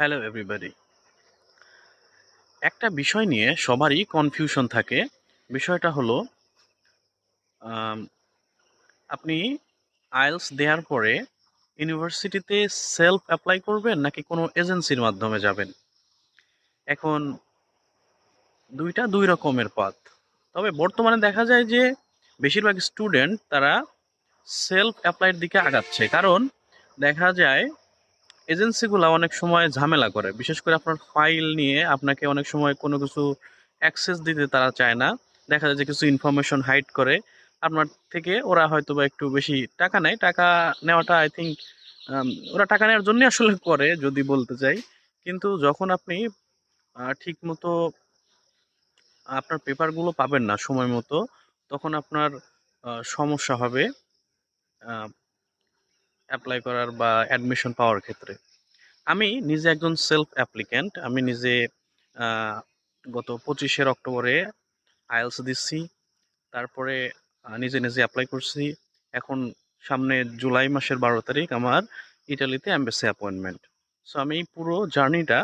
Hello everybody. একটা বিষয় নিয়ে সবারই কনফিউশন থাকে। বিষয়টা হলো আম, আপনি আইএলটিএস দেওয়ার পরে ইউনিভার্সিটিতে সেলফ অ্যাপ্লাই করবেন নাকি কোনো এজেন্সির মাধ্যমে যাবেন। এখন দুইটা দুই রকমের পথ। তবে বর্তমানে দেখা যায় যে বেশিরভাগ স্টুডেন্ট তারা সেলফ অ্যাপ্লাইয়ের দিকে আগাচ্ছে, কারণ দেখা যায় এজেন্সিগুলো অনেক সময় ঝামেলা করে, বিশেষ করে আপনার ফাইল নিয়ে আপনাকে অনেক সময় কোনো কিছু অ্যাক্সেস দিতে তারা চায় না। দেখা যায় যে কিছু ইনফরমেশন হাইড করে আপনার থেকে। ওরা হয়তো বা একটু বেশি টাকা নেয়, টাকা নেওয়াটা আই থিঙ্ক ওরা টাকা নেওয়ার জন্যই আসলে করে যদি বলতে চাই। কিন্তু যখন আপনি ঠিক মতো আপনার পেপারগুলো পাবেন না সময় মতো, তখন আপনার সমস্যা হবে অ্যাপ্লাই করার বা অ্যাডমিশন পাওয়ার ক্ষেত্রে। আমি নিজে একজন সেলফ অ্যাপ্লিক্যান্ট। আমি নিজে আহ, গত 25শে অক্টোবরে আইএলটিএস দিচ্ছি। তারপরে নিজে নিজে অ্যাপ্লাই করছি। এখন সামনে জুলাই মাসের 12 তারিখ আমার ইটালিতে এমবাসি অ্যাপয়েন্টমেন্ট। সো আমি এই পুরো জার্নিটা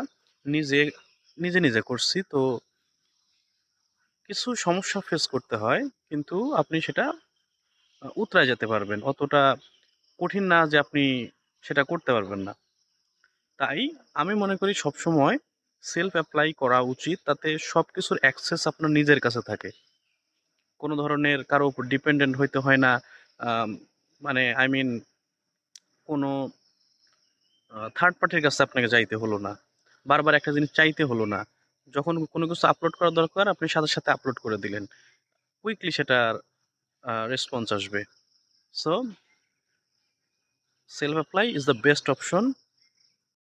নিজে নিজে নিজে করছি। তো কিছু সমস্যা ফেস করতে হয়, কিন্তু আপনি সেটা উতরায় যেতে পারবেন। অতটা কঠিন না যে আপনি সেটা করতে পারবেন না। তাই আমি মনে করি সবসময় সেলফ অ্যাপ্লাই করা উচিত, তাতে সব কিছুর অ্যাক্সেস আপনার নিজের কাছে থাকে। কোনো ধরনের কারো উপর ডিপেন্ডেন্ট হইতে হয় না। আম, মানে আই মিন কোনো থার্ড পার্টির কাছে আপনাকে যাইতে হলো না, বারবার একটা জিনিস চাইতে হলো না। যখন কোনো কিছু আপলোড করা দরকার আপনি সাথে সাথে আপলোড করে দিলেন, কুইকলি সেটার রেসপন্স আসবে। So self apply is the best option